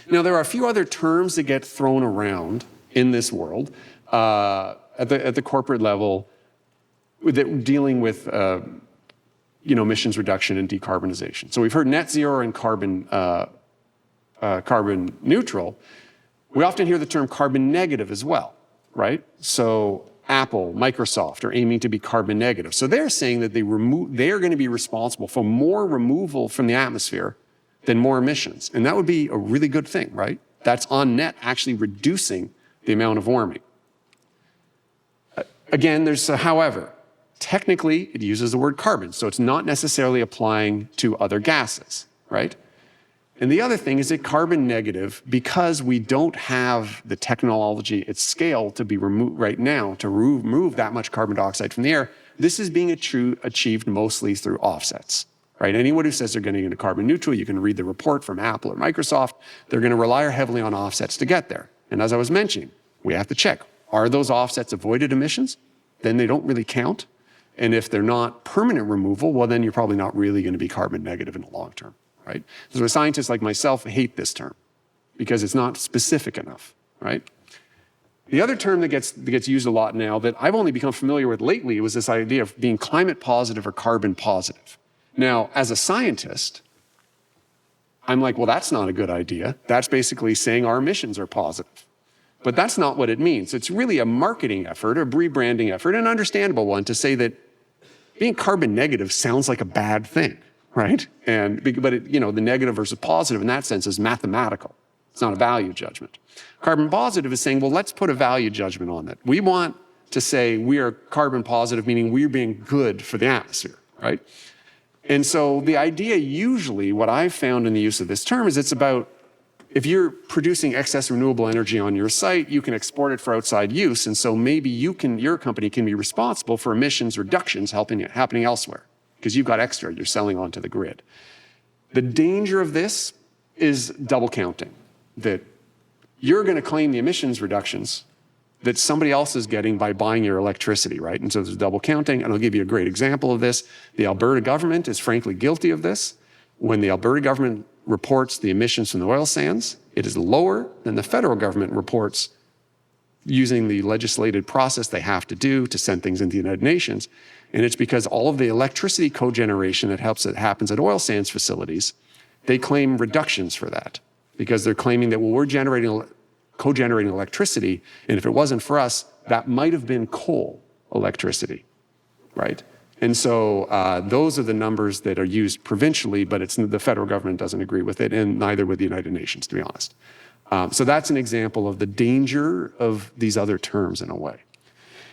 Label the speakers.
Speaker 1: Now, there are a few other terms that get thrown around in this world at the corporate level that dealing with emissions reduction and decarbonization. So we've heard net zero and carbon neutral. We often hear the term carbon negative as well, right? So Apple, Microsoft are aiming to be carbon negative. So they're saying that they're going to be responsible for more removal from the atmosphere than more emissions. And that would be a really good thing, right? That's on net actually reducing the amount of warming. Again, there's a however. Technically, it uses the word carbon, so it's not necessarily applying to other gases, right? And the other thing is that carbon negative, because we don't have the technology at scale to be removed right now to remove that much carbon dioxide from the air, this is being achieved mostly through offsets, right? Anyone who says they're getting into carbon neutral, you can read the report from Apple or Microsoft, they're going to rely heavily on offsets to get there. And as I was mentioning, we have to check, are those offsets avoided emissions? Then they don't really count. And if they're not permanent removal, well, then you're probably not really going to be carbon negative in the long term, right? So scientists like myself hate this term because it's not specific enough, right? The other term that gets used a lot now that I've only become familiar with lately was this idea of being climate positive or carbon positive. Now, as a scientist, I'm like, well, that's not a good idea. That's basically saying our emissions are positive. But that's not what it means. It's really a marketing effort, a rebranding effort, an understandable one to say that being carbon negative sounds like a bad thing, right? But the negative versus positive in that sense is mathematical. It's not a value judgment. Carbon positive is saying, well, let's put a value judgment on it. We want to say we are carbon positive, meaning we're being good for the atmosphere, right? And so the idea usually, what I've found in the use of this term is it's about if you're producing excess renewable energy on your site, you can export it for outside use. And so maybe your company can be responsible for emissions reductions happening elsewhere because you've got extra you're selling onto the grid. The danger of this is double counting, that you're going to claim the emissions reductions that somebody else is getting by buying your electricity, right? And so there's double counting. And I'll give you a great example of this. The Alberta government is frankly guilty of this. When the Alberta government reports the emissions from the oil sands, it is lower than the federal government reports using the legislated process they have to do to send things into the United Nations. And it's because all of the electricity cogeneration that happens at oil sands facilities, they claim reductions for that because they're claiming that, well, we're cogenerating electricity, and if it wasn't for us, that might have been coal electricity, right? And so those are the numbers that are used provincially, but the federal government doesn't agree with it, and neither would the United Nations, to be honest. So that's an example of the danger of these other terms in a way.